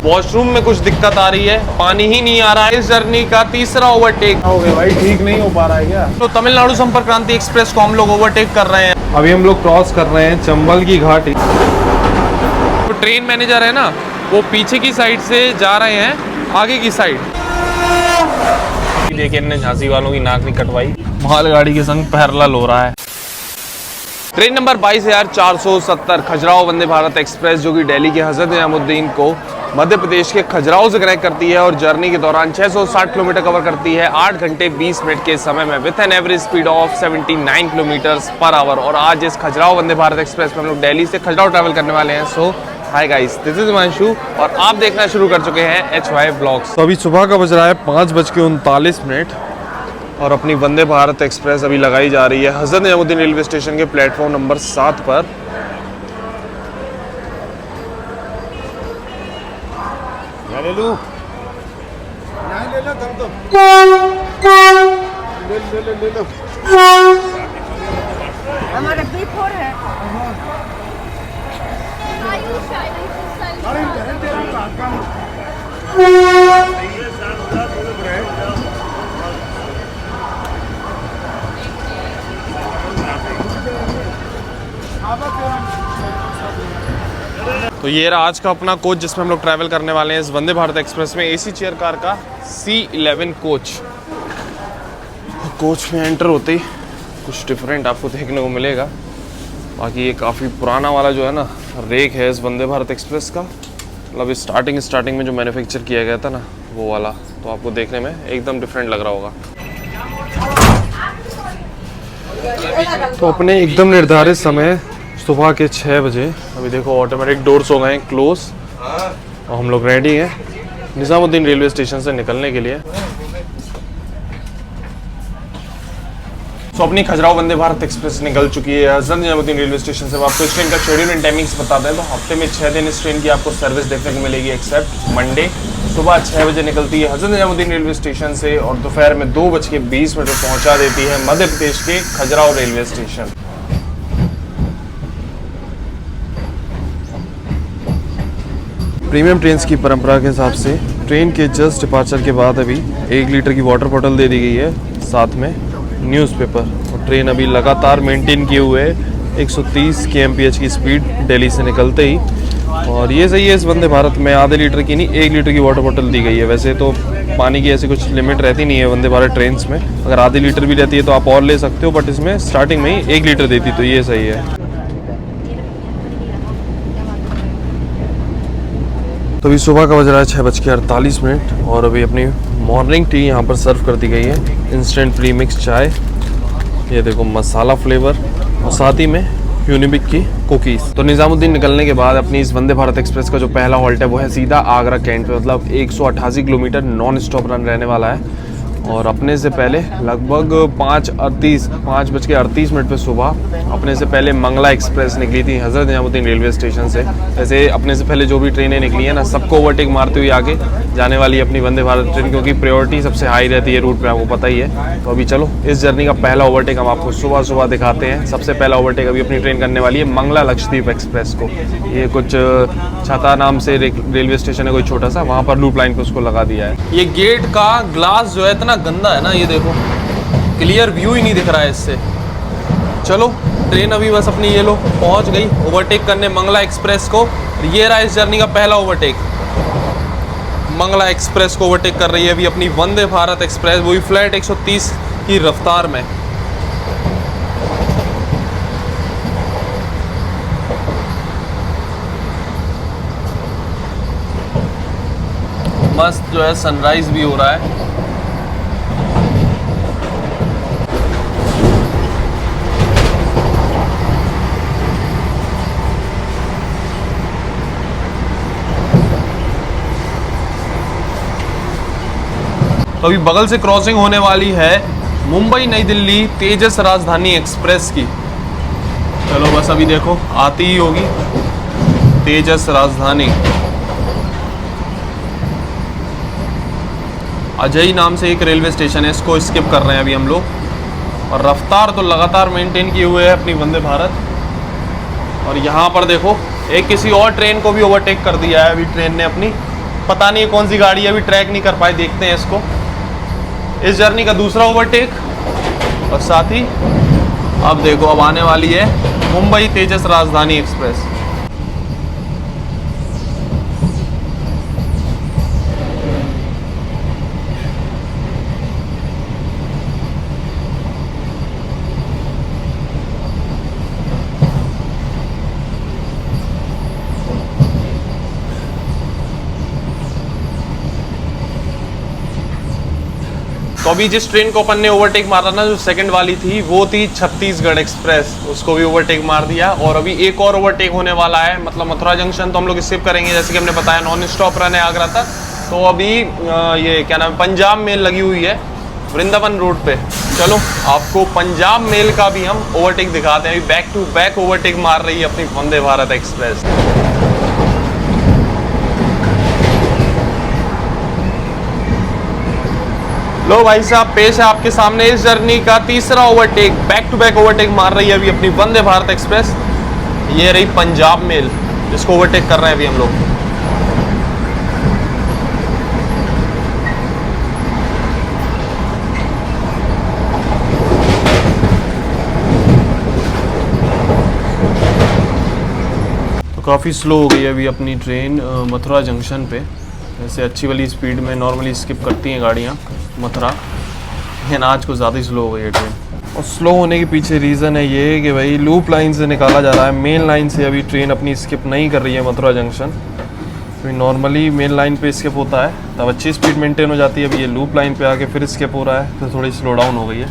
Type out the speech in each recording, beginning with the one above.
Washroom में कुछ दिक्कत आ रही है, पानी ही नहीं आ रहा है। इस जर्नी का तीसरा ओवरटेक हो गया भाई, ठीक नहीं हो पा रहा है क्या? तो तमिलनाडु संपर्क क्रांति एक्सप्रेस को हम लोग ओवरटेक कर रहे हैं। अभी हम लोग क्रॉस कर रहे हैं चंबल की घाटी। तो ट्रेन मैनेजर है ना, वो पीछे की साइड से जा रहे हैं आगे की साइड। देखिए इन्हें झांसी वालों की नाक नहीं कटवाई, मालगाड़ी के संग पैरेलल हो रहा है। ट्रेन नंबर 22,470 खजुराहो वंदे भारत एक्सप्रेस, जो कि दिल्ली के हजरत निजामुद्दीन को मध्य प्रदेश के खजुराहो से कनेक्ट करती है और जर्नी के दौरान 660 किलोमीटर कवर करती है 8 घंटे 20 मिनट के समय में with an average speed of 79 kilometres per hour. और आज इस खजुराहो वंदे भारत एक्सप्रेस में हम लोग दिल्ली से खजुराहो ट्रैवल करने वाले हैं। So hi guys, this is Himanshu और आप देखना शुरू कर चुके हैं HY ब्लॉग्स। तो अभी सुबह का बज रहा है 5:39 और अपनी वंदे भारत एक्सप्रेस अभी लगाई जा रही है हजरत निजामुद्दीन रेलवे स्टेशन के प्लेटफॉर्म नंबर 7 पर। ले लो हमारा B4 है। तो ये रहा आज का अपना कोच जिसमें हम लोग ट्रैवल करने वाले हैं इस वंदे भारत एक्सप्रेस में। AC चेयर कार का C11 कोच। कोच में एंटर होते ही कुछ डिफरेंट आपको देखने को मिलेगा। बाकी ये काफ़ी पुराना वाला जो है ना रेक है इस वंदे भारत एक्सप्रेस का, मतलब स्टार्टिंग में जो मैन्युफैक्चर किया गया था ना वो वाला, तो आपको देखने में एकदम डिफरेंट लग रहा होगा। तो अपने एकदम निर्धारित समय सुबह के 6 बजे अभी देखो ऑटोमेटिक डोर्स हो गए हैं क्लोज और हम लोग रेडी हैं निजामुद्दीन रेलवे स्टेशन से निकलने के लिए। तो अपनी खजुराहो वंदे भारत एक्सप्रेस निकल चुकी है हजरत निजामुद्दीन रेलवे स्टेशन से। आपको इस ट्रेन का शेड्यूल एंड टाइमिंग्स बताते हैं। तो हफ्ते में 6 दिन इस ट्रेन की आपको सर्विस देखने को मिलेगी एक्सेप्ट मंडे। सुबह 6 बजे निकलती है हजरत निजामुद्दीन रेलवे स्टेशन से और दोपहर में 2:20 पर पहुंचा देती है मध्य प्रदेश के Khajuraho railway station. Premium trains की परंपरा के हिसाब से ट्रेन के जस्ट डिपार्चर के बाद अभी 1 लीटर की वाटर बॉटल दे दी गई है, साथ में न्यूज़पेपर। और ट्रेन अभी लगातार मेंटेन किए हुए 130 kmph की स्पीड दिल्ली से निकलते ही। और ये सही है, इस वंदे भारत में आधे लीटर की नहीं 1 लीटर की वाटर बॉटल दी गई है। वैसे तो पानी की ऐसी कुछ लिमिट रहती नहीं है वंदे भारत ट्रेन्स में, अगर आधे लीटर भी रहती है तो आप और ले सकते हो, बट इसमें स्टार्टिंग में ही 1 लीटर देती, तो ये सही है। तो अभी सुबह का बज रहा है 6:48 और अभी अपनी मॉर्निंग टी यहाँ पर सर्व कर दी गई है। इंस्टेंट प्री मिक्स चाय, ये देखो मसाला फ्लेवर और साथ ही में यूनिबिक की कुकीज़। तो निजामुद्दीन निकलने के बाद अपनी इस वंदे भारत एक्सप्रेस का जो पहला हॉल्ट है वो है सीधा आगरा कैंट पे, मतलब 188 किलोमीटर नॉन स्टॉप रन रहने वाला है। और अपने से पहले लगभग 5:38 पे सुबह अपने से पहले मंगला एक्सप्रेस निकली थी हजरत निजामुद्दीन रेलवे स्टेशन से। वैसे अपने से पहले जो भी ट्रेनें निकली है ना सबको ओवरटेक मारते हुए आगे जाने वाली अपनी वंदे भारत ट्रेन, क्योंकि प्रायोरिटी सबसे हाई रहती है रूट पे, आपको पता ही है। तो अभी चलो इस जर्नी का पहला ओवरटेक हम आपको सुबह सुबह दिखाते हैं। सबसे पहला ओवरटेक अभी अपनी ट्रेन करने वाली है मंगला लक्षद्वीप एक्सप्रेस को। ये कुछ छाता नाम से रेलवे स्टेशन है कोई छोटा सा, वहाँ पर लूप लाइन पे उसको लगा दिया है। ये गेट का ग्लास जो है इतना गंदा है ना, ये देखो क्लियर व्यू ही नहीं दिख रहा है इससे। चलो ट्रेन अभी बस अपनी ये लो पहुंच गई ओवरटेक करने मंगला एक्सप्रेस को। ये रहा इस जर्नी का पहला ओवरटेक, मंगला एक्सप्रेस को ओवरटेक कर रही है अभी अपनी वंदे भारत एक्सप्रेस, वही फ्लैट 130 की रफ्तार में। मस्त जो है सनराइज भी हो रहा है। तो अभी बगल से क्रॉसिंग होने वाली है मुंबई नई दिल्ली तेजस राजधानी एक्सप्रेस की। चलो बस अभी देखो आती ही होगी तेजस राजधानी। अजय नाम से एक रेलवे स्टेशन है, इसको स्किप कर रहे हैं अभी हम लोग। और रफ्तार तो लगातार मेंटेन किए हुए है अपनी वंदे भारत। और यहाँ पर देखो एक किसी और ट्रेन को भी ओवरटेक कर दिया है अभी ट्रेन ने अपनी, पता नहीं है कौन सी गाड़ी है, अभी ट्रैक नहीं कर पाए, देखते हैं इसको। इस जर्नी का दूसरा ओवरटेक, और साथ ही अब देखो अब आने वाली है मुंबई तेजस राजधानी एक्सप्रेस। तो अभी जिस ट्रेन को अपन ने ओवरटेक मारा ना, जो सेकंड वाली थी, वो थी छत्तीसगढ़ एक्सप्रेस, उसको भी ओवरटेक मार दिया। और अभी एक और ओवरटेक होने वाला है, मतलब मथुरा जंक्शन तो हम लोग स्किप करेंगे, जैसे कि हमने बताया नॉन स्टॉप रन है आगरा तक। तो अभी ये क्या नाम है, पंजाब मेल लगी हुई है वृंदावन रोड पे। चलो आपको पंजाब मेल का भी हम ओवरटेक दिखाते हैं। अभी बैक टू बैक ओवरटेक मार रही है अपनी वंदे भारत एक्सप्रेस। लो भाई साहब, पेश है आपके सामने इस जर्नी का तीसरा overtake. Back to back overtake मार रही है अभी अपनी वंदे भारत एक्सप्रेस। ये रही पंजाब मेल, जिसको ओवरटेक कर रहे हैं अभी हम लोग। तो काफ़ी स्लो हो गई है अभी अपनी ट्रेन मथुरा जंक्शन पे। वैसे अच्छी वाली स्पीड में नॉर्मली स्किप करती हैं गाड़ियाँ मथुरा, लेकिन आज को ज़्यादा ही स्लो हो गई है ट्रेन। और स्लो होने के पीछे रीज़न है ये कि भाई लूप लाइन से निकाला जा रहा है, मेन लाइन से अभी ट्रेन अपनी स्किप नहीं कर रही है मथुरा जंक्शन। तो नॉर्मली मेन लाइन पे स्किप होता है तब अच्छी स्पीड मेंटेन हो जाती है। अभी ये लूप लाइन पे आके फिर स्किप हो रहा है, तो थोड़ी स्लो डाउन हो गई है।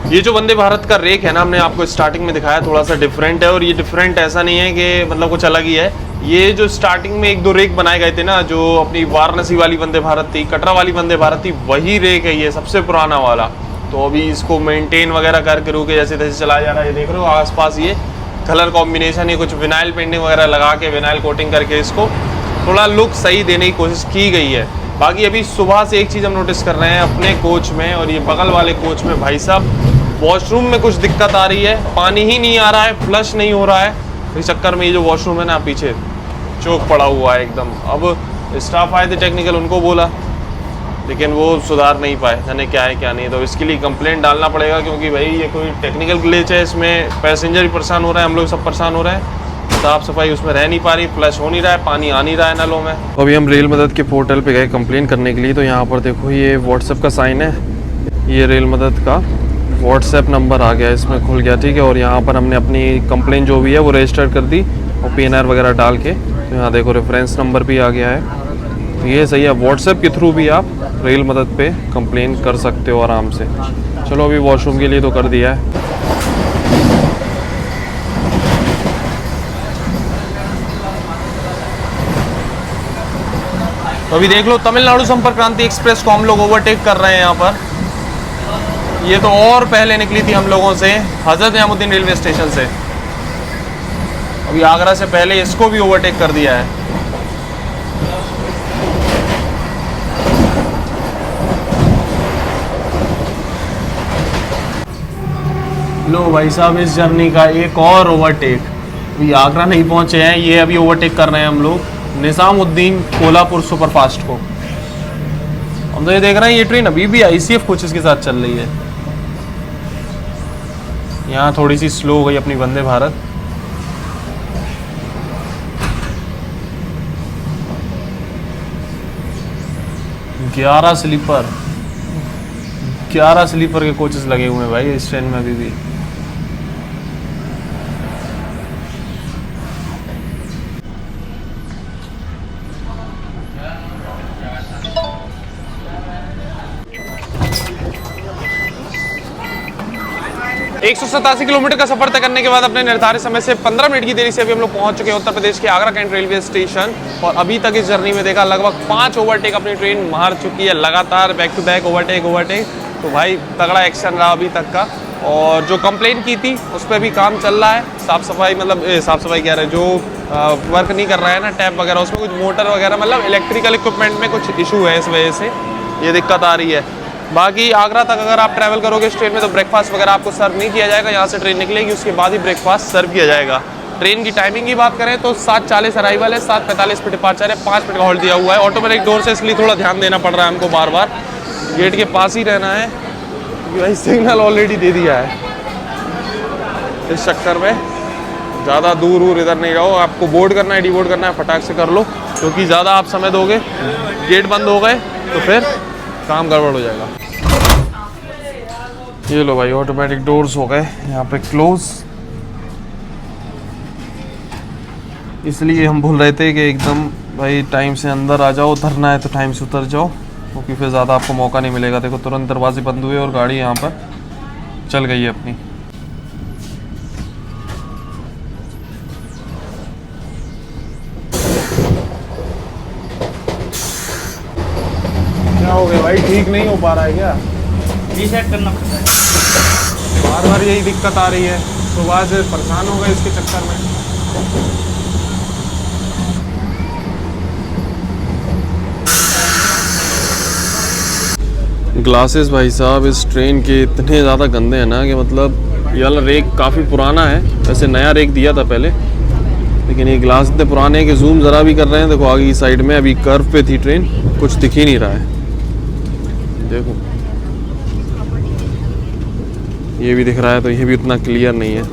ये जो वंदे भारत का रेक है ना, हमने आपको स्टार्टिंग में दिखाया, थोड़ा सा डिफरेंट है। और ये डिफरेंट ऐसा नहीं है कि मतलब कुछ अलग ही है। ये जो स्टार्टिंग में एक दो रेक बनाए गए थे ना, जो अपनी वाराणसी वाली वंदे भारत थी, कटरा वाली वंदे भारत थी, वही रेक है ये सबसे पुराना वाला। तो अभी इसको मेंटेन वगैरह करके रुके जैसे तैसे चलाया जा रहा है। ये देख रहे हो आसपास ये कलर कॉम्बिनेशन, ये कुछ विनाइल पेंटिंग वगैरह लगा के, विनाइल कोटिंग करके इसको थोड़ा लुक सही देने की कोशिश की गई है। बाकी अभी सुबह से एक चीज़ हम नोटिस कर रहे हैं अपने कोच में, और ये बगल वाले कोच में, भाई साहब वॉशरूम में कुछ दिक्कत आ रही है, पानी ही नहीं आ रहा है, फ्लश नहीं हो रहा है। इस चक्कर में ये जो वॉशरूम है ना, पीछे चौक पड़ा हुआ है एकदम। अब स्टाफ आए थे टेक्निकल, उनको बोला, लेकिन वो सुधार नहीं पाए, जाने क्या है क्या नहीं। तो इसके लिए कंप्लेंट डालना पड़ेगा, क्योंकि भाई ये कोई टेक्निकल ग्लिच है, इसमें पैसेंजर भी परेशान हो रहा है, हम लोग सब परेशान हो रहे हैं। साफ सफाई उसमें रह नहीं पा रही, फ्लश हो नहीं रहा है, पानी आ नहीं रहा है नलों में। तो अभी हम रेल मदद के पोर्टल पे गए कंप्लेन करने के लिए। तो यहाँ पर देखो ये व्हाट्सएप का साइन है, ये रेल मदद का व्हाट्सएप नंबर आ गया, इसमें खुल गया, ठीक है। और यहाँ पर हमने अपनी कंप्लेन जो भी है वो रजिस्टर कर दी, और PNR वगैरह डाल के। तो यहाँ देखो रेफरेंस नंबर भी आ गया है। तो ये सही है, व्हाट्सएप के थ्रू भी आप रेल मदद पे कंप्लेन कर सकते हो आराम से। चलो अभी वॉशरूम के लिए तो कर दिया है। तो अभी देख लो तमिलनाडु संपर्क क्रांति एक्सप्रेस को हम लोग ओवरटेक कर रहे हैं यहाँ पर। ये तो और पहले निकली थी हम लोगों से हजरत निजामुद्दीन रेलवे स्टेशन से। अभी आगरा से पहले इसको भी ओवरटेक कर दिया है। लो भाई साहब, इस जर्नी का एक और ओवरटेक। अभी आगरा नहीं पहुंचे हैं, ये अभी ओवरटेक कर रहे हैं हम लोग निजामुद्दीन कोल्हापुर सुपरफास्ट को। हम तो ये देख रहे हैं ये ट्रेन अभी भी ICF कोचेस के साथ चल रही है। यहाँ थोड़ी सी स्लो हो गई अपनी वंदे भारत। ग्यारह स्लीपर के कोचेस लगे हुए हैं भाई इस ट्रेन में अभी भी। एक 187 किलोमीटर का सफर तय करने के बाद अपने निर्धारित समय से 15 मिनट की देरी से अभी हम लोग पहुंच चुके हैं उत्तर प्रदेश के आगरा कैंट रेलवे स्टेशन। और अभी तक इस जर्नी में देखा लगभग 5 ओवरटेक अपनी ट्रेन मार चुकी है लगातार, बैक टू बैक ओवरटेक। तो भाई तगड़ा एक्शन रहा अभी तक का। और जो कंप्लेन की थी उस पर भी काम चल रहा है। साफ सफाई कह रहे हैं, जो वर्क नहीं कर रहा है ना टैप वगैरह, उसमें कुछ मोटर वगैरह मतलब इलेक्ट्रिकल इक्विपमेंट में कुछ इशू है, इस वजह से ये दिक्कत आ रही है। बाकी आगरा तक अगर आप ट्रैवल करोगे इस ट्रेन में तो ब्रेकफास्ट वगैरह आपको सर्व नहीं किया जाएगा। यहाँ से ट्रेन निकलेगी उसके बाद ही ब्रेकफास्ट सर्व किया जाएगा। ट्रेन की टाइमिंग की बात करें तो 7:40 अराइवल है, 7:45 पे डिपार्चर है, 5 मिनट का हॉल्ट दिया हुआ है। ऑटोमेटिक डोर से इसलिए थोड़ा ध्यान देना पड़ रहा है हमको, बार बार गेट के पास ही रहना है क्योंकि भाई सिग्नल ऑलरेडी दे दिया है। इस चक्कर में ज़्यादा दूर इधर नहीं रहो। आपको बोर्ड करना है, डीबोर्ड करना है, फटाक से कर लो, क्योंकि ज़्यादा आप समय दोगे, गेट बंद हो गए तो फिर काम गड़बड़ हो जाएगा। ये लो भाई, ऑटोमेटिक डोर्स हो गए यहाँ पे क्लोज। इसलिए हम भूल रहे थे कि एकदम भाई टाइम से अंदर आ जाओ, उतरना है तो टाइम से उतर जाओ, क्योंकि फिर ज़्यादा आपको मौका नहीं मिलेगा। देखो तुरंत दरवाजे बंद हुए और गाड़ी यहाँ पर चल गई है अपनी। क्या हो गया भाई, ठीक नहीं हो पा रहा है क्या? रीसेट करना पड़ता है। बार बार यही दिक्कत आ रही है, सुबह से परेशान हो गए इसके चक्कर में। ग्लासेस भाई साहब इस ट्रेन के इतने ज़्यादा गंदे हैं ना कि मतलब ये वाला रेक काफ़ी पुराना है। वैसे नया रेक दिया था पहले, लेकिन ये ग्लास इतने पुराने हैं कि जूम ज़रा भी कर रहे हैं। देखो आगे की साइड में अभी कर्व पे थी ट्रेन, कुछ दिख ही नहीं रहा है। देखो ये भी दिख रहा है तो ये भी उतना क्लियर नहीं है।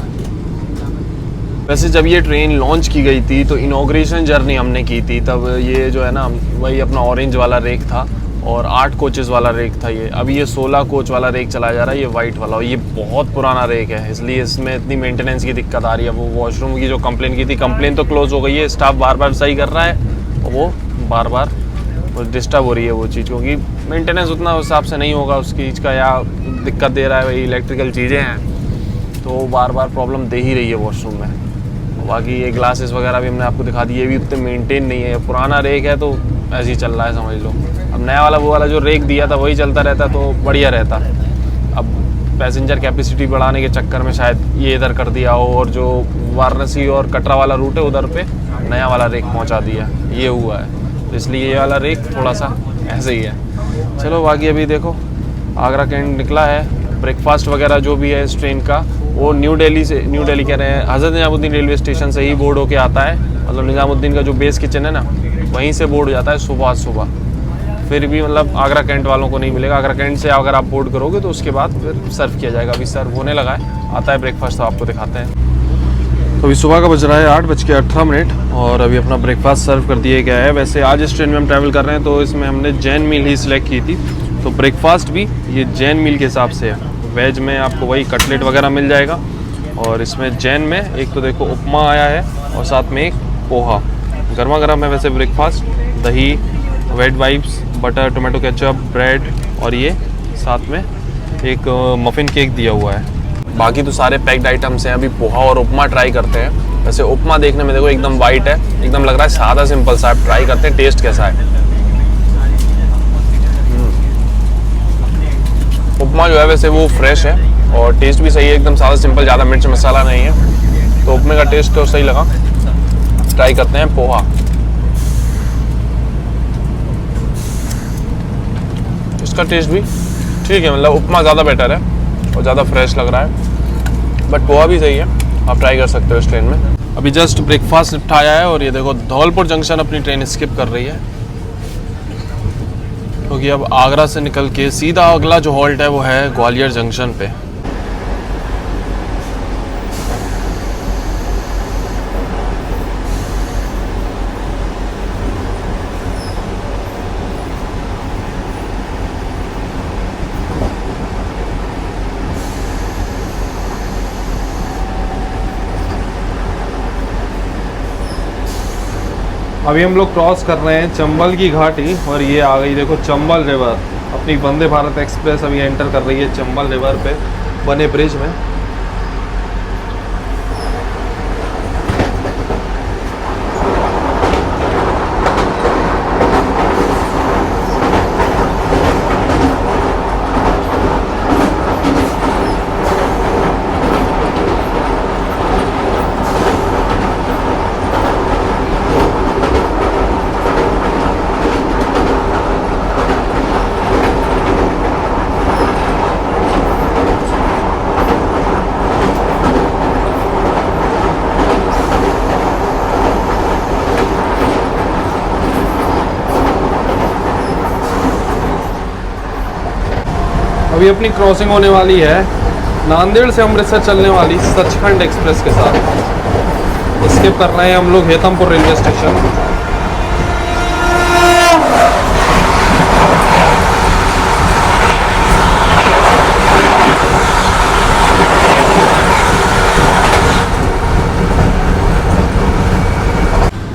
वैसे जब ये ट्रेन लॉन्च की गई थी तो इनॉग्रेशन जर्नी हमने की थी, तब ये जो है ना वही अपना ऑरेंज वाला रेक था और 8 कोचेस वाला रेक था ये। अभी ये 16 कोच वाला रेक चलाया जा रहा है, ये वाइट वाला। और ये बहुत पुराना रेक है, इसलिए इसमें इतनी मेंटेनेंस की दिक्कत आ रही है। वो वॉशरूम की जो कंप्लेन की थी, कंप्लेन तो क्लोज हो गई है, स्टाफ बार बार सही कर रहा है और वो बार बार डिस्टर्ब हो रही है वो चीज़, क्योंकि मेंटेनेंस उतना उस हिसाब से नहीं होगा उस चीज़ का, या दिक्कत दे रहा है। वही इलेक्ट्रिकल चीज़ें हैं तो बार बार प्रॉब्लम दे ही रही है वॉशरूम में। बाकी ये ग्लासेस वगैरह भी हमने आपको दिखा दी, ये भी उतने मेंटेन नहीं है। पुराना रेक है तो ऐसे ही चल रहा है समझ लो। अब नया वाला वो वाला जो रेक दिया था वही चलता रहता तो बढ़िया रहता। अब पैसेंजर कैपेसिटी बढ़ाने के चक्कर में शायद ये इधर कर दिया हो, और जो वाराणसी और कटरा वाला रूट है उधर पे नया वाला रेक पहुंचा दिया, ये हुआ है। तो इसलिए ये वाला रेक थोड़ा सा ऐसे ही है। चलो बाकी अभी देखो आगरा कैंट निकला है। ब्रेकफास्ट वगैरह जो भी है इस ट्रेन का वो न्यू दिल्ली कह रहे हैं, हज़रत निज़ामुद्दीन रेलवे स्टेशन से ही बोर्ड होके आता है। मतलब निज़ामुद्दीन का जो बेस किचन है ना, वहीं से बोर्ड हो जाता है सुबह। फिर भी मतलब आगरा कैंट वालों को नहीं मिलेगा। आगरा कैंट से अगर आप बोर्ड करोगे तो उसके बाद फिर सर्व किया जाएगा। अभी सर्व होने लगा है, आता है ब्रेकफास्ट, तो आपको दिखाते हैं। तो अभी सुबह का बज रहा है 8:18 और अभी अपना ब्रेकफास्ट सर्व कर दिया गया है। वैसे आज इस ट्रेन में हम ट्रैवल कर रहे हैं तो इसमें हमने जैन मील ही सिलेक्ट की थी, तो ब्रेकफास्ट भी ये जैन मील के हिसाब से है। वेज में आपको वही कटलेट वगैरह मिल जाएगा, और इसमें जैन में एक तो देखो उपमा आया है और साथ में एक पोहा। गर्मा गर्म है वैसे ब्रेकफास्ट, दही, wet wipes, butter, tomato ketchup, bread, और ये साथ में एक मफ़िन केक दिया हुआ है। बाकी तो सारे पैक्ड आइटम्स हैं। अभी पोहा और उपमा ट्राई करते हैं। वैसे उपमा देखने में देखो एकदम वाइट है, एकदम लग रहा है सादा सिंपल सा। आप ट्राई करते हैं टेस्ट कैसा है। उपमा जो है वैसे वो फ्रेश है और टेस्ट भी सही है, एकदम सादा सिंपल, ज़्यादा मिर्च मसाला नहीं है, तो उपमे का टेस्ट तो सही लगा। ट्राई करते हैं पोहा। इसका टेस्ट भी ठीक है, मतलब उपमा ज़्यादा बेटर है और ज़्यादा फ्रेश लग रहा है, बट पोहा भी सही है, आप ट्राई कर सकते हो इस ट्रेन में। अभी जस्ट ब्रेकफास्ट निपटाया है और ये देखो धौलपुर जंक्शन अपनी ट्रेन स्किप कर रही है, क्योंकि अब आगरा से निकल के सीधा अगला जो हॉल्ट है वो है ग्वालियर जंक्शन पे। अभी हम लोग क्रॉस कर रहे हैं चंबल की घाटी और ये आ गई देखो चंबल रिवर। अपनी वंदे भारत एक्सप्रेस अभी एंटर कर रही है चंबल रिवर पे बने ब्रिज में। अभी अपनी क्रॉसिंग होने वाली है नांदेड़ से अमृतसर चलने वाली सचखंड एक्सप्रेस के साथ। स्किप कर रहे हैं हम लोग हेतमपुर रेलवे स्टेशन।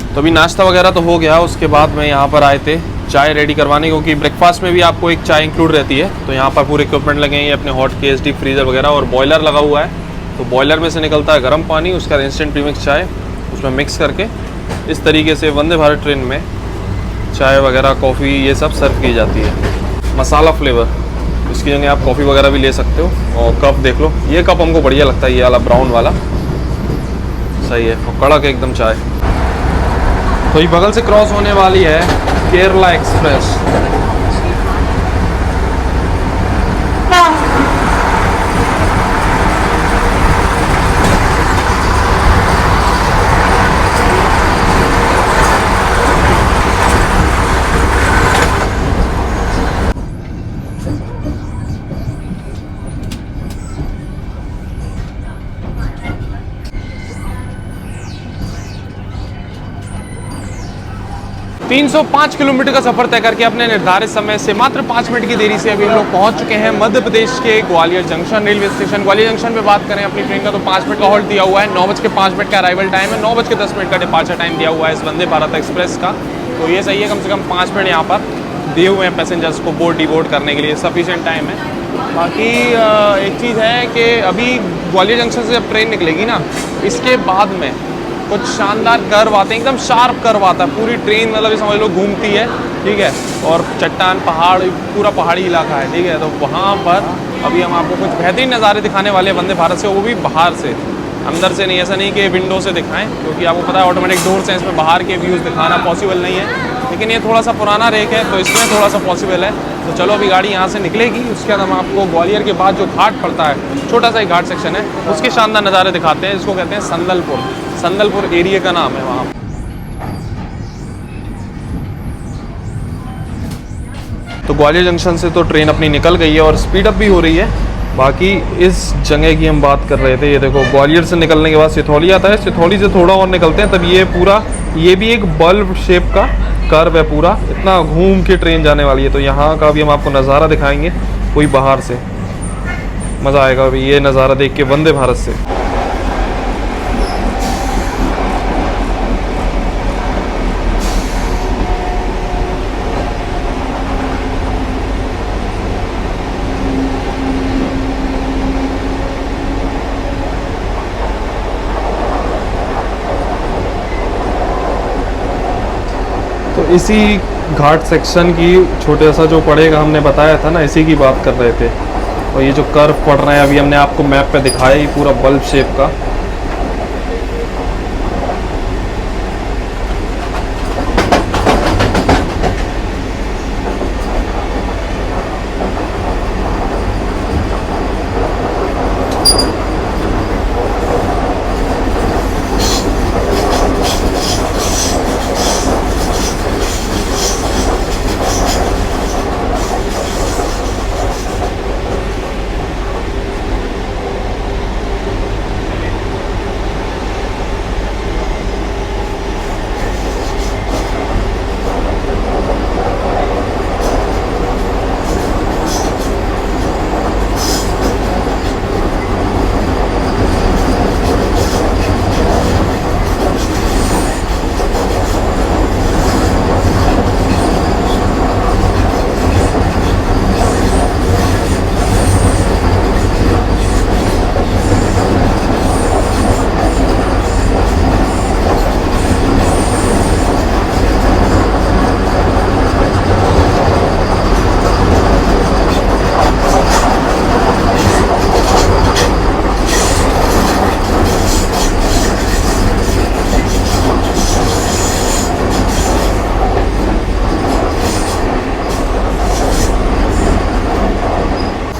तो अभी नाश्ता वगैरह तो हो गया, उसके बाद में यहाँ पर आए थे चाय रेडी करवाने, क्योंकि ब्रेकफास्ट में भी आपको एक चाय इंक्लूड रहती है। तो यहाँ पर पूरे इक्विपमेंट लगे हैं, ये अपने हॉट केस, डीप फ्रीज़र वगैरह, और बॉयलर लगा हुआ है। तो बॉयलर में से निकलता है गर्म पानी, उसका इंस्टेंट प्रीमिक्स चाय उसमें मिक्स करके इस तरीके से वंदे भारत ट्रेन में चाय वगैरह, कॉफ़ी, ये सब सर्व की जाती है। मसाला फ्लेवर, इसकी जगह आप कॉफ़ी वगैरह भी ले सकते हो। और कप देख लो, ये कप हमको बढ़िया लगता है, ये वाला ब्राउन वाला सही है, और कड़क एकदम चाय। तो ये बगल से क्रॉस होने वाली है केरला एक्सप्रेस। तीन 305 किलोमीटर का सफर तय करके अपने निर्धारित समय से मात्र 5 मिनट की देरी से अभी हम लोग पहुंच चुके हैं मध्य प्रदेश के Gwalior junction railway station. Gwalior junction पे बात करें अपनी ट्रेन का तो 5 मिनट का हॉल्ट दिया हुआ है। 9:05 का अराइवल टाइम है, 9:10 का डिपार्चर टाइम दिया हुआ है इस वंदे भारत एक्सप्रेस का। तो ये सही है, कम से कम 5 मिनट यहाँ पर दिए हुए हैं पैसेंजर्स को बोर्ड डिबोर्ड करने के लिए, सफिशिएंट टाइम है। बाकी एक चीज़ है कि अभी ग्वालियर जंक्शन से जब ट्रेन निकलेगी ना, इसके बाद में कुछ शानदार कर्व आते हैं, एकदम शार्प कर्व आता है। पूरी ट्रेन मतलब समझ लो घूमती है, ठीक है, और चट्टान, पहाड़, पूरा पहाड़ी इलाका है, ठीक है। तो वहाँ पर अभी हम आपको कुछ बेहतरीन नज़ारे दिखाने वाले हैं वंदे भारत से, वो भी बाहर से, अंदर से नहीं। ऐसा नहीं कि विंडो से दिखाएं, क्योंकि आपको पता है ऑटोमेटिक डोर्स हैं, इसमें बाहर के व्यूज़ दिखाना पॉसिबल नहीं है। लेकिन ये थोड़ा सा पुराना रेक है, तो इसमें थोड़ा सा पॉसिबल है। तो चलो अभी गाड़ी यहाँ से निकलेगी, उसके बाद हम आपको ग्वालियर के बाद जो घाट पड़ता है, छोटा सा एक घाट सेक्शन है, उसके शानदार नज़ारे दिखाते हैं। इसको कहते हैं संदलपुर, संदलपुर एरिया का नाम है वहाँ। तो ग्वालियर जंक्शन से तो ट्रेन अपनी निकल गई है और स्पीड अप भी हो रही है। बाकी इस जगह की हम बात कर रहे थे, ये देखो ग्वालियर से निकलने के बाद सिथौली आता है, सिथौली से थोड़ा और निकलते हैं तब ये पूरा, ये भी एक बल्ब शेप का कर्व है पूरा, इतना घूम के ट्रेन जाने वाली है। तो यहाँ का भी हम आपको नज़ारा दिखाएंगे कोई बाहर से, मज़ा आएगा अभी ये नज़ारा देख के वंदे भारत से। तो इसी घाट सेक्शन की छोटा सा जो पड़ेगा, हमने बताया था ना, इसी की बात कर रहे थे। और ये जो कर्व पड़ रहे हैं अभी हमने आपको मैप पे दिखाया, ही पूरा बल्ब शेप का।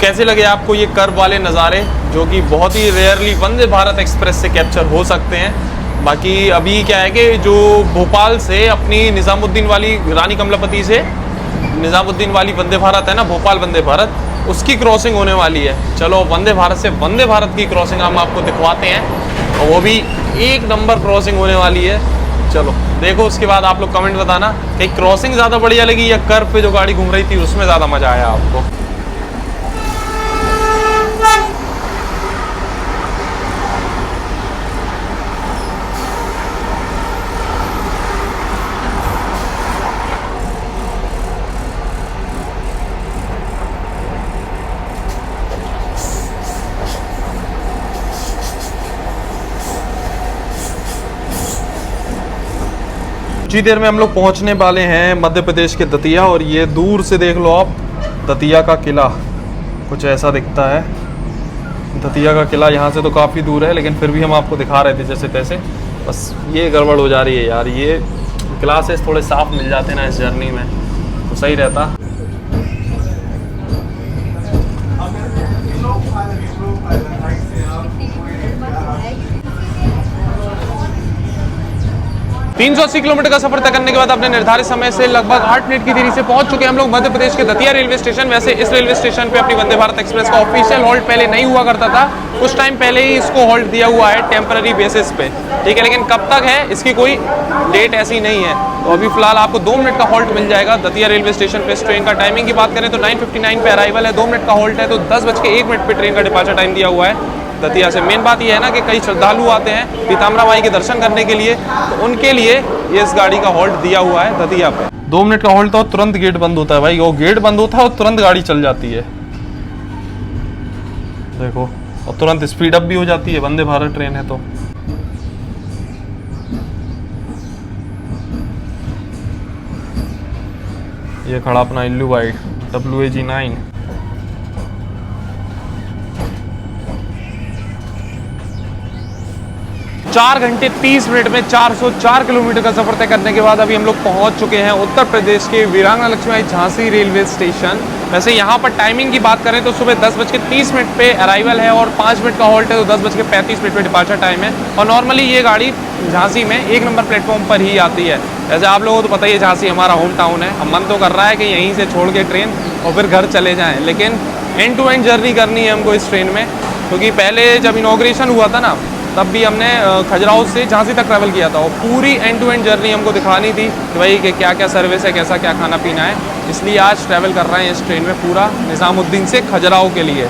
कैसे लगे आपको ये कर्व वाले नज़ारे, जो कि बहुत ही रेयरली वंदे भारत एक्सप्रेस से कैप्चर हो सकते हैं। बाकी अभी क्या है कि जो भोपाल से अपनी निज़ामुद्दीन वाली, रानी कमलापति से निज़ामुद्दीन वाली वंदे भारत है ना, भोपाल वंदे भारत, उसकी क्रॉसिंग होने वाली है। चलो वंदे भारत से वंदे भारत की क्रॉसिंग हम आपको दिखवाते हैं, और वो भी एक नंबर क्रॉसिंग होने वाली है। चलो देखो, उसके बाद आप लोग कमेंट बताना कि क्रॉसिंग ज़्यादा बढ़िया लगी या कर्व पे जो गाड़ी घूम रही थी उसमें ज़्यादा मज़ा आया आपको। कुछ ही देर में हम लोग पहुंचने वाले हैं मध्य प्रदेश के दतिया, और ये दूर से देख लो आप, दतिया का किला कुछ ऐसा दिखता है। दतिया का किला यहाँ से तो काफ़ी दूर है, लेकिन फिर भी हम आपको दिखा रहे थे जैसे तैसे। बस ये गड़बड़ हो जा रही है यार, ये ग्लासेस थोड़े साफ मिल जाते ना इस जर्नी में तो सही रहता। 380 किलोमीटर का सफर तय करने के बाद अपने निर्धारित समय से लगभग 8 मिनट की देरी से पहुंच चुके हैं हम लोग मध्य प्रदेश के दतिया रेलवे स्टेशन। वैसे इस रेलवे स्टेशन पे अपनी वंदे भारत एक्सप्रेस का ऑफिशियल हॉल्ट पहले नहीं हुआ करता था, कुछ टाइम पहले ही इसको हॉल्ट दिया हुआ है टेम्पररी बेसिस पे, ठीक है, लेकिन कब तक है इसकी कोई डेट ऐसी नहीं है। तो अभी फिलहाल आपको 2 मिनट का हॉल्ट मिल जाएगा दतिया रेलवे स्टेशन पे। इस ट्रेन का टाइमिंग की बात करें तो 9:59 पे अराइवल है, 2 मिनट का हॉल्ट है, तो 10:01 पे ट्रेन का डिपार्चर टाइम दिया हुआ है दतिया से। मेन बात यह है ना कि कई श्रद्धालु आते हैं पीताम्बरा माई के दर्शन करने के लिए, तो उनके लिए ये इस गाड़ी का हॉल्ट दिया हुआ है दतिया पे। 2 मिनट का हॉल्ट था, तुरंत गेट बंद होता है भाई, वो गेट बंद होता है और तुरंत गाड़ी चल जाती है, देखो, और तुरंत स्पीड अप भी हो जाती है, वंदे भारत ट्रेन है तो। ये खड़ा अपना इल्लू वाइट WAG9। चार घंटे 30 मिनट में 404 किलोमीटर का सफर तय करने के बाद अभी हम लोग पहुंच चुके हैं उत्तर प्रदेश के वीरांगना लक्ष्मीबाई झांसी रेलवे स्टेशन। वैसे यहाँ पर टाइमिंग की बात करें तो सुबह 10:30 पे अराइवल है और 5 मिनट का हॉल्ट है, तो 10:35 पे डिपार्चर टाइम है। और नॉर्मली ये गाड़ी झांसी में 1 नंबर प्लेटफॉर्म पर ही आती है। जैसे आप लोगों को तो पता ही है झांसी हमारा होम टाउन है, हम मन तो कर रहा है कि यहीं से छोड़ के ट्रेन और फिर घर चले जाएँ, लेकिन एंड टू एंड जर्नी करनी है हमको इस ट्रेन में, क्योंकि पहले जब इनॉग्रेशन हुआ था ना तब भी हमने खजुराहो से झांसी तक ट्रैवल किया था, और पूरी एंड टू एंड जर्नी हमको दिखानी थी कि भाई कि क्या क्या सर्विस है, कैसा क्या खाना पीना है, इसलिए आज ट्रैवल कर रहे हैं इस ट्रेन में पूरा निज़ामुद्दीन से खजुराहो के लिए।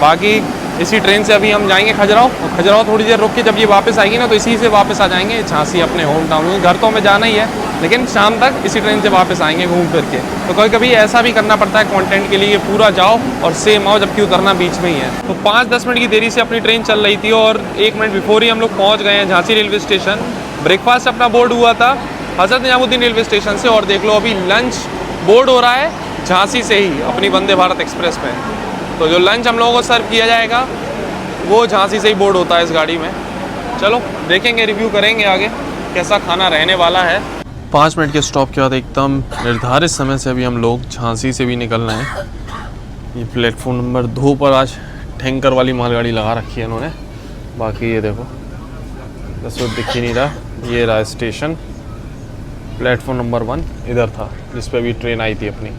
बाकी इसी ट्रेन से अभी हम जाएंगे खजुराहो, और खजुराहो थोड़ी देर रुक के जब ये वापस आएगी ना तो इसी से वापस आ जाएंगे झांसी अपने होम टाउन में। घर तो हमें जाना ही है, लेकिन शाम तक इसी ट्रेन से वापस आएंगे घूम फिर के। तो कभी कभी ऐसा भी करना पड़ता है कंटेंट के लिए, पूरा जाओ और सेम आओ, जबकि उतरना बीच में ही है। तो 5-10 मिनट की देरी से अपनी ट्रेन चल रही थी और 1 मिनट बिफोर ही हम लोग पहुँच गए हैं झांसी रेलवे स्टेशन। ब्रेकफास्ट अपना बोर्ड हुआ था हज़रत निजामुद्दीन रेलवे स्टेशन से, और देख लो अभी लंच बोर्ड हो रहा है झांसी से ही अपनी वंदे भारत एक्सप्रेस में। तो जो लंच हम लोगों को सर्व किया जाएगा वो झांसी से ही बोर्ड होता है इस गाड़ी में। चलो देखेंगे, रिव्यू करेंगे आगे कैसा खाना रहने वाला है। 5 मिनट के स्टॉप के बाद एकदम निर्धारित समय से अभी हम लोग झांसी से भी निकल रहे हैं। ये प्लेटफॉर्म नंबर 2 पर आज टैंकर वाली मालगाड़ी लगा रखी है इन्होंने। बाकी ये देखो दस दिख ही नहीं रहा, ये रहा स्टेशन। प्लेटफॉर्म नंबर 1 इधर था जिस पे अभी ट्रेन आई थी अपनी।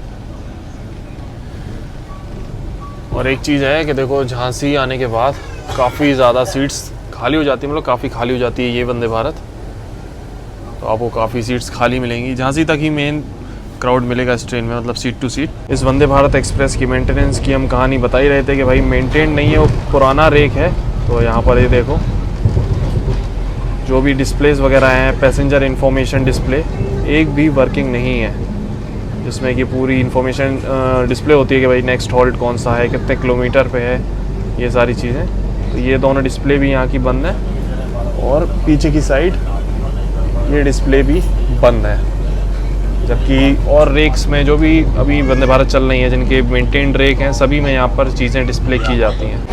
और एक चीज़ है कि देखो झांसी आने के बाद काफ़ी ज़्यादा सीट्स खाली हो जाती है, मतलब काफ़ी खाली हो जाती है ये वंदे भारत, तो आपको काफ़ी सीट्स खाली मिलेंगी। झांसी तक ही मेन क्राउड मिलेगा इस ट्रेन में, मतलब सीट टू सीट। इस वंदे भारत एक्सप्रेस की मेंटेनेंस की हम कहानी बता ही रहे थे कि भाई मेंटेन नहीं है, वो पुराना रेक है। तो यहाँ पर ये देखो जो भी डिस्प्लेस वगैरह हैं, पैसेंजर इन्फॉर्मेशन डिस्प्ले एक भी वर्किंग नहीं है, जिसमें कि पूरी इन्फॉर्मेशन डिस्प्ले होती है कि भाई नेक्स्ट हॉल्ट कौन सा है, कितने किलोमीटर पे है, ये सारी चीज़ें। तो ये दोनों डिस्प्ले भी यहाँ की बंद है, और पीछे की साइड ये डिस्प्ले भी बंद है। जबकि और रेक्स में जो भी अभी वंदे भारत चल रही हैं जिनके मेंटेन्ड रेक हैं, सभी में यहाँ पर चीज़ें डिस्प्ले की जाती हैं।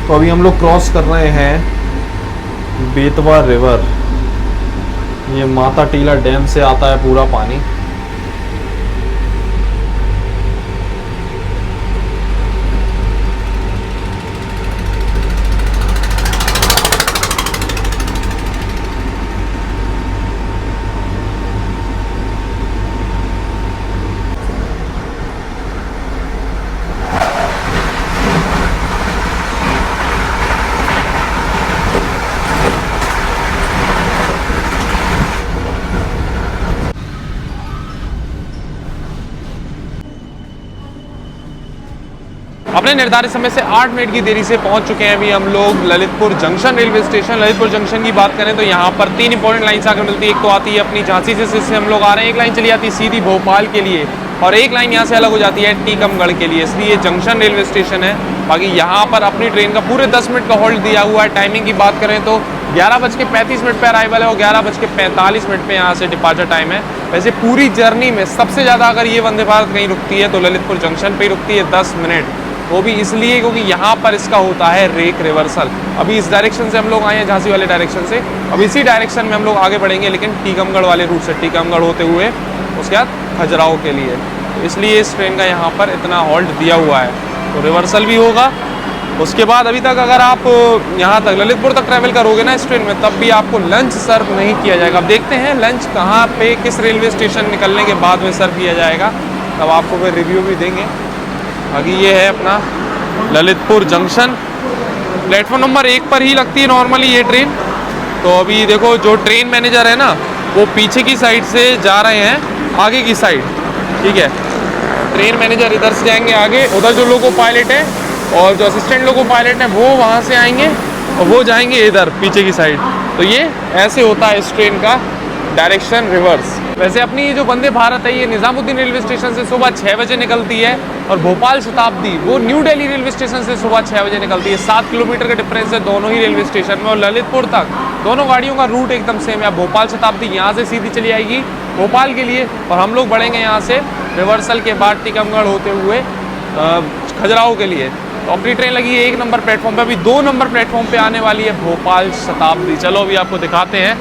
तो अभी हम लोग क्रॉस कर रहे हैं बेतवा रिवर। ये माता टीला डैम से आता है पूरा पानी। अपने निर्धारित समय से 8 मिनट की देरी से पहुंच चुके हैं अभी हम लोग Lalitpur junction railway station. Lalitpur junction की बात करें तो यहाँ पर 3 इंपॉर्टेंट लाइन्स आकर मिलती है। एक तो आती है अपनी झांसी से हम लोग आ रहे हैं, एक लाइन चली जाती है सीधी भोपाल के लिए और एक लाइन यहाँ से अलग हो जाती है टीकमगढ़ के लिए, इसलिए जंक्शन रेलवे स्टेशन है। बाकी यहाँ पर अपनी ट्रेन का पूरे 10 मिनट का होल्ड दिया हुआ है। टाइमिंग की बात करें तो 11:35 पे अराइवल है और 11:45 पे यहाँ से डिपार्चर टाइम है। वैसे पूरी जर्नी में सबसे ज़्यादा अगर ये वंदे भारत कहीं रुकती है तो ललितपुर जंक्शन पे ही रुकती है 10 मिनट, वो भी इसलिए क्योंकि यहाँ पर इसका होता है रेक रिवर्सल। अभी इस डायरेक्शन से हम लोग आए हैं, झांसी वाले डायरेक्शन से, अब इसी डायरेक्शन में हम लोग आगे बढ़ेंगे लेकिन टीकमगढ़ वाले रूट से, टीकमगढ़ होते हुए उसके बाद खजुराहो के लिए। तो इसलिए इस ट्रेन का यहाँ पर इतना हॉल्ट दिया हुआ है, तो रिवर्सल भी होगा। उसके बाद अभी तक अगर आप यहाँ तक ललितपुर तक ट्रैवल करोगे ना इस ट्रेन में, तब भी आपको लंच सर्व नहीं किया जाएगा। अब देखते हैं लंच कहाँ पे किस रेलवे स्टेशन निकलने के बाद में सर्व किया जाएगा, तब आपको फिर रिव्यू भी देंगे। बाकी ये है अपना ललितपुर जंक्शन, प्लेटफॉर्म नंबर 1 पर ही लगती है नॉर्मली ये ट्रेन। तो अभी देखो जो ट्रेन मैनेजर है ना वो पीछे की साइड से जा रहे हैं आगे की साइड, ठीक है। ट्रेन मैनेजर इधर से जाएंगे आगे, उधर जो लोको पायलट है और जो असिस्टेंट लोको पायलट है वो वहाँ से आएंगे और वो जाएंगे इधर पीछे की साइड। तो ये ऐसे होता है इस ट्रेन का डायरेक्शन रिवर्स। वैसे अपनी ये जो वंदे भारत है ये निज़ामुद्दीन रेलवे स्टेशन से सुबह 6 बजे निकलती है और भोपाल शताब्दी वो न्यू दिल्ली रेलवे स्टेशन से सुबह 6 बजे निकलती है। 7 किलोमीटर का डिफरेंस है दोनों ही रेलवे स्टेशन में और ललितपुर तक दोनों गाड़ियों का रूट एकदम सेम है। भोपाल शताब्दी यहाँ से सीधी चली आएगी भोपाल के लिए और हम लोग बढ़ेंगे यहाँ से रिवर्सल के बाद टीकमगढ़ होते हुए खजुराहो के लिए। तो अपनी ट्रेन लगी है 1 नंबर प्लेटफॉर्म पे, अभी 2 नंबर प्लेटफॉर्म पे आने वाली है भोपाल शताब्दी। चलो अभी आपको दिखाते हैं।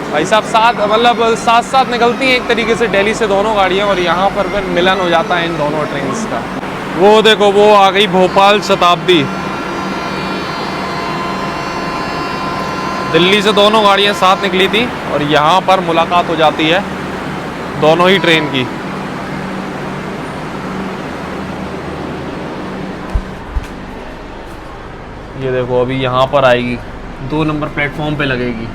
भाई साहब साथ साथ निकलती हैं एक तरीके से दिल्ली से दोनों गाड़ियाँ और यहाँ पर फिर मिलन हो जाता है इन दोनों ट्रेन्स का। वो देखो वो आ गई भोपाल शताब्दी, दिल्ली से दोनों गाड़ियाँ साथ निकली थी और यहाँ पर मुलाकात हो जाती है दोनों ही ट्रेन की। ये देखो अभी यहाँ पर आएगी, 2 नंबर प्लेटफॉर्म पे लगेगी।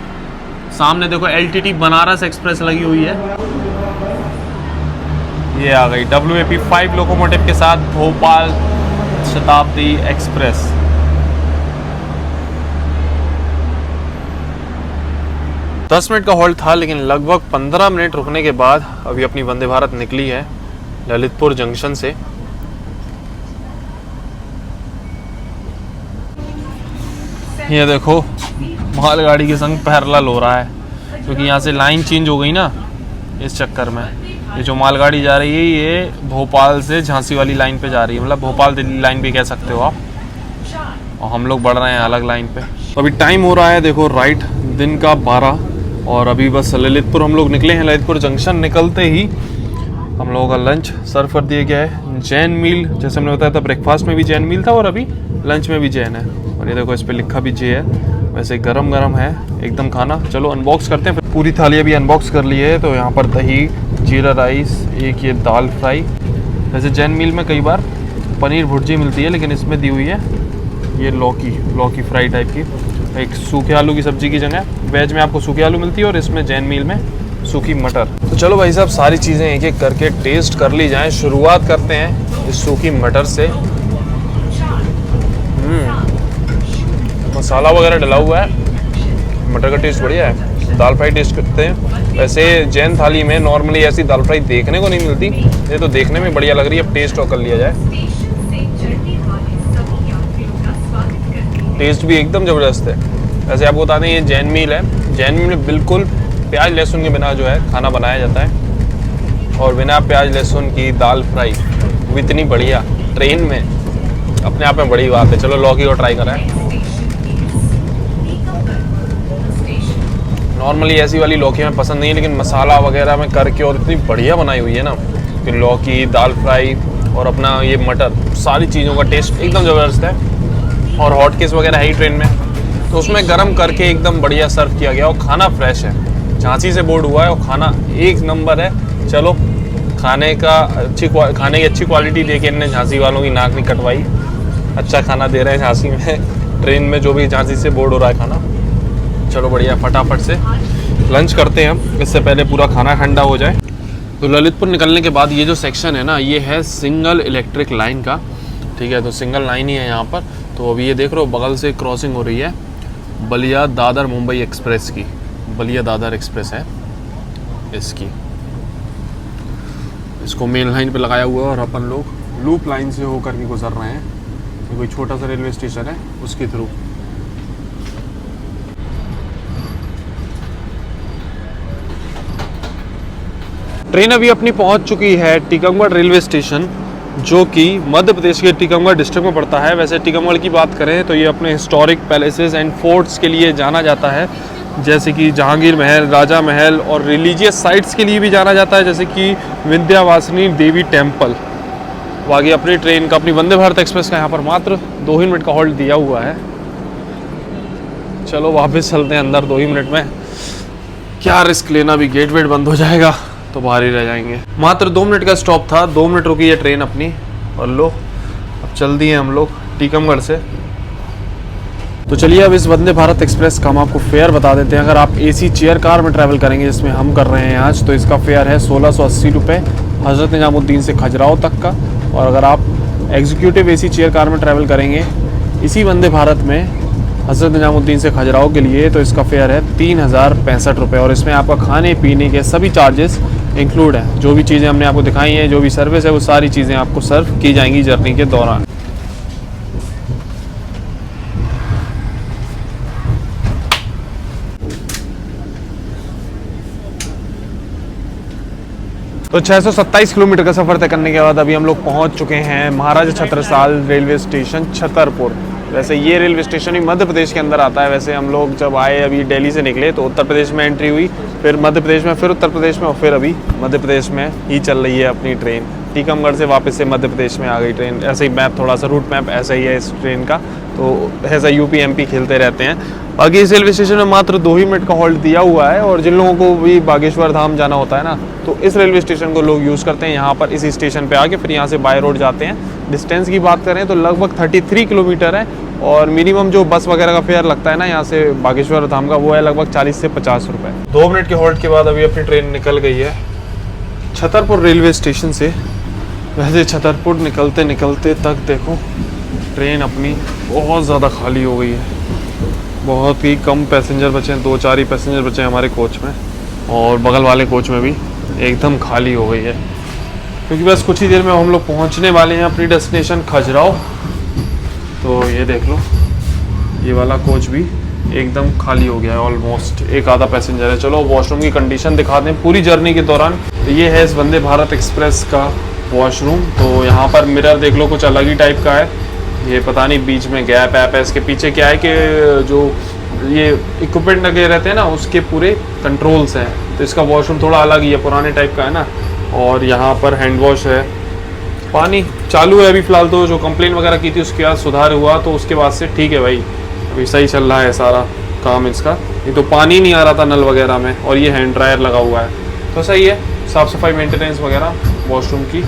सामने देखो LTT बनारस एक्सप्रेस लगी हुई है, ये आ गई WAP 5 लोकोमोटिव के साथ भोपाल शताब्दी एक्सप्रेस। दस मिनट का हॉल्ट था लेकिन लगभग 15 मिनट रुकने के बाद अभी अपनी वंदे भारत निकली है ललितपुर जंक्शन से। ये देखो मालगाड़ी के संग पैरेलल हो रहा है क्योंकि यहाँ से लाइन चेंज हो गई ना, इस चक्कर में ये जो मालगाड़ी जा रही है ये भोपाल से झांसी वाली लाइन पे जा रही है, मतलब भोपाल दिल्ली लाइन भी कह सकते हो आप, और हम लोग बढ़ रहे हैं अलग लाइन पे। तो अभी टाइम हो रहा है देखो राइट दिन का 12 और अभी बस ललितपुर हम लोग निकले हैं। ललितपुर जंक्शन निकलते ही हम लोगों का लंच सर्व कर दिया गया है। जैन मील, जैसे हमने बताया था ब्रेकफास्ट में भी जैन मील था और अभी लंच में भी जैन है, और ये देखो इस पर लिखा भी जे है। वैसे गरम गरम है एकदम खाना। चलो अनबॉक्स करते हैं। पूरी थाली अभी अनबॉक्स कर ली है। तो यहाँ पर दही, जीरा राइस, एक ये दाल फ्राई। वैसे जैन मील में कई बार पनीर भुर्जी मिलती है लेकिन इसमें दी हुई है ये लौकी फ्राई टाइप की। एक सूखे आलू की सब्जी की जगह वेज में आपको सूखे आलू मिलती है और इसमें जैन मील में सूखी मटर। तो चलो भाई साहब सारी चीज़ें एक एक करके टेस्ट कर ली जाएँ। शुरुआत करते हैं इस सूखी मटर से। मसाला वगैरह डला हुआ है, मटर का टेस्ट बढ़िया है। दाल फ्राई टेस्ट करते हैं। वैसे जैन थाली में नॉर्मली ऐसी दाल फ्राई देखने को नहीं मिलती, ये तो देखने में बढ़िया लग रही है। अब टेस्ट और कर लिया जाए। टेस्ट भी एकदम ज़बरदस्त है। वैसे आपको बता दें ये जैन मील है। जैन मील में बिल्कुल प्याज लहसुन के बिना जो है खाना बनाया जाता है, और बिना प्याज लहसुन की दाल फ्राई वो इतनी बढ़िया ट्रेन में अपने आप में बड़ी बात है। चलो लौकी को ट्राई करें। नॉर्मली ऐसी वाली लौकी हमें पसंद नहीं है, लेकिन मसाला वगैरह में करके और इतनी बढ़िया बनाई हुई है ना कि लौकी, दाल फ्राई और अपना ये मटर, सारी चीज़ों का टेस्ट एकदम ज़बरदस्त है। और हॉट केस वगैरह है ही ट्रेन में, तो उसमें गर्म करके एकदम बढ़िया सर्व किया गया और खाना फ्रेश है। झांसी से बोर्ड हुआ है और खाना एक नंबर है। चलो खाने की अच्छी क्वालिटी देके इन्होंने झांसी वालों की नाक नहीं कटवाई। अच्छा खाना दे रहे हैं झांसी में, ट्रेन में जो भी झांसी से बोर्ड हो रहा है खाना। चलो बढ़िया, फटाफट से लंच करते हैं हम, इससे पहले पूरा खाना ठंडा हो जाए। तो ललितपुर निकलने के बाद ये जो सेक्शन है ना, ये है सिंगल इलेक्ट्रिक लाइन का, ठीक है। तो सिंगल लाइन ही है यहाँ पर। तो अभी ये देख रहे हो बगल से क्रॉसिंग हो रही है बलिया दादर मुंबई एक्सप्रेस की, बलिया दादर एक्सप्रेस है इसकी। इसको मेन लाइन पे लगाया हुआ है और अपन लोग लूप लाइन से होकर के गुजर रहे हैं। ये कोई छोटा सा रेलवे स्टेशन है, उसके थ्रू। ट्रेन अभी अपनी पहुंच चुकी है टीकमगढ़ रेलवे स्टेशन, जो कि मध्य प्रदेश के टीकमगढ़ डिस्ट्रिक्ट में पड़ता है। वैसे टीकमगढ़ की बात करें तो ये अपने हिस्टोरिक पैलेसेस एंड फोर्ट्स के लिए जाना जाता है, जैसे कि जहांगीर महल, राजा महल, और रिलीजियस साइट्स के लिए भी जाना जाता है, जैसे कि विंध्यावासिनी देवी टेम्पल। वो आगे अपनी ट्रेन का, अपनी वंदे भारत एक्सप्रेस का यहाँ पर मात्र 2 ही मिनट का हॉल्ट दिया हुआ है। चलो वापस चलते हैं अंदर 2 ही मिनट में, क्या रिस्क लेना, भी गेट वेट बंद हो जाएगा तो बाहर ही रह जाएंगे। मात्र 2 मिनट का स्टॉप था, 2 मिनट रुकी है ट्रेन अपनी, और लो अब चल दिए हम लोग टीकमगढ़ से। तो चलिए अब इस वंदे भारत एक्सप्रेस का हम आपको फेयर बता देते हैं। अगर आप एसी चेयर कार में ट्रैवल करेंगे, जिसमें हम कर रहे हैं आज, तो इसका फेयर है 1680 रुपये हज़रत निजामुद्दीन से खजुराहो तक का। और अगर आप एग्जीक्यूटिव एसी चेयर कार में ट्रैवल करेंगे इसी वंदे भारत में हज़रत निजामुद्दीन से खजुराहो के लिए, तो इसका फेयर है 3065 रुपये। और इसमें आपका खाने पीने के सभी चार्जेस इंक्लूड है। जो भी चीज़ें हमने आपको दिखाई हैं, जो भी सर्विस है, वो सारी चीज़ें आपको सर्व की जाएंगी जर्नी के दौरान। तो 627 किलोमीटर का सफ़र तय करने के बाद अभी हम लोग पहुंच चुके हैं महाराजा छत्रसाल रेलवे स्टेशन छतरपुर। वैसे ये रेलवे स्टेशन ही मध्य प्रदेश के अंदर आता है। वैसे हम लोग जब आए, अभी दिल्ली से निकले, तो उत्तर प्रदेश में एंट्री हुई, फिर मध्य प्रदेश में, फिर उत्तर प्रदेश में, और फिर अभी मध्य प्रदेश में ही चल रही है अपनी ट्रेन। टीकमगढ़ से वापस से मध्य प्रदेश में आ गई ट्रेन। ऐसे ही मैप, थोड़ा सा रूट मैप ऐसा ही है इस ट्रेन का, तो ऐसा यूपी एमपी खेलते रहते हैं। बाकी इस रेलवे स्टेशन में मात्र 2 ही मिनट का हॉल्ट दिया हुआ है। और जिन लोगों को भी बागेश्वर धाम जाना होता है ना, तो इस रेलवे स्टेशन को लोग यूज़ करते हैं। यहाँ पर इसी स्टेशन पे आके फिर यहाँ से बाय रोड जाते हैं। डिस्टेंस की बात करें तो लगभग 33 किलोमीटर है। और मिनिमम जो बस वगैरह का फेयर लगता है ना यहाँ से बागेश्वर धाम का, वो है लगभग 40 से 50 रुपये। 2 मिनट के हॉल्ट के बाद अभी अपनी ट्रेन निकल गई है छतरपुर रेलवे स्टेशन से। वैसे छतरपुर निकलते निकलते तक देखो ट्रेन अपनी बहुत ज़्यादा खाली हो गई है। बहुत ही कम पैसेंजर बचे हैं, 2-4 ही पैसेंजर बचे हैं हमारे कोच में, और बगल वाले कोच में भी एकदम खाली हो गई है। क्योंकि बस कुछ ही देर में हम लोग पहुंचने वाले हैं अपनी डेस्टिनेशन खजुराहो। तो ये देख लो, ये वाला कोच भी एकदम खाली हो गया है ऑलमोस्ट, एक आधा पैसेंजर है। चलो वॉशरूम की कंडीशन दिखा दें पूरी जर्नी के दौरान। तो ये है इस वंदे भारत एक्सप्रेस का वॉशरूम। तो यहाँ पर मिरर देख लो, कुछ अलग ही टाइप का है। ये पता नहीं बीच में गैप ऐप है, इसके पीछे क्या है कि जो ये इक्विपमेंट लगे रहते हैं ना, उसके पूरे कंट्रोल्स हैं। तो इसका वॉशरूम थोड़ा अलग ही है, पुराने टाइप का है ना। और यहाँ पर हैंड वॉश है, पानी चालू है अभी फ़िलहाल। तो जो कंप्लेन वगैरह की थी उसके बाद सुधार हुआ, तो उसके बाद से ठीक है भाई, अभी सही चल रहा है सारा काम इसका। ये तो पानी नहीं आ रहा था नल वगैरह में, और ये हैंड ड्रायर लगा हुआ है, तो सही है। साफ़ सफाई मेंटेनेंस वगैरह वॉशरूम की।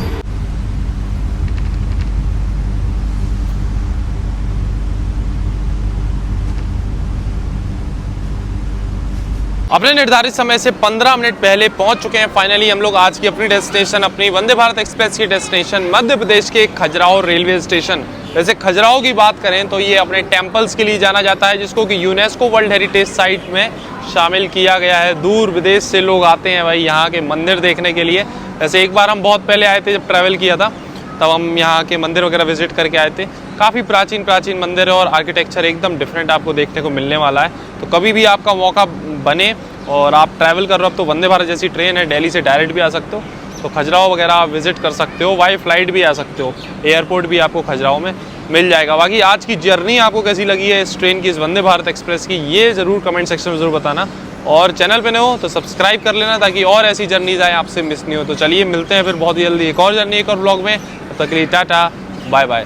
अपने निर्धारित समय से 15 मिनट पहले पहुंच चुके हैं फाइनली हम लोग आज की अपनी डेस्टिनेशन, अपनी वंदे भारत एक्सप्रेस की डेस्टिनेशन मध्य प्रदेश के खजुराहो रेलवे स्टेशन। वैसे खजुराहो की बात करें तो ये अपने टेम्पल्स के लिए जाना जाता है, जिसको कि यूनेस्को वर्ल्ड हेरिटेज साइट में शामिल किया गया है। दूर विदेश से लोग आते हैं भाई यहाँ के मंदिर देखने के लिए। वैसे एक बार हम बहुत पहले आए थे, जब ट्रैवल किया था, तब हम यहाँ के मंदिर वगैरह विजिट करके आए थे। काफ़ी प्राचीन मंदिर है और आर्किटेक्चर एकदम डिफरेंट आपको देखने को मिलने वाला है। तो कभी भी आपका मौका बने और आप ट्रैवल कर रहे हो, अब तो वंदे भारत जैसी ट्रेन है, दिल्ली से डायरेक्ट भी आ सकते हो, तो खजुराहो वगैरह आप विजिट कर सकते हो, बाई फ्लाइट भी आ सकते हो, एयरपोर्ट भी आपको खजुराहो में मिल जाएगा। बाकी आज की जर्नी आपको कैसी लगी है इस ट्रेन की, इस वंदे भारत एक्सप्रेस की, ये ज़रूर कमेंट सेक्शन में ज़रूर बताना। और चैनल पे नए हो तो सब्सक्राइब कर लेना ताकि और ऐसी जर्नीज आए आपसे मिस नहीं हो। तो चलिए मिलते हैं फिर बहुत ही जल्दी एक और जर्नी एक और ब्लॉग में, तब तक के लिए टाटा बाय बाय।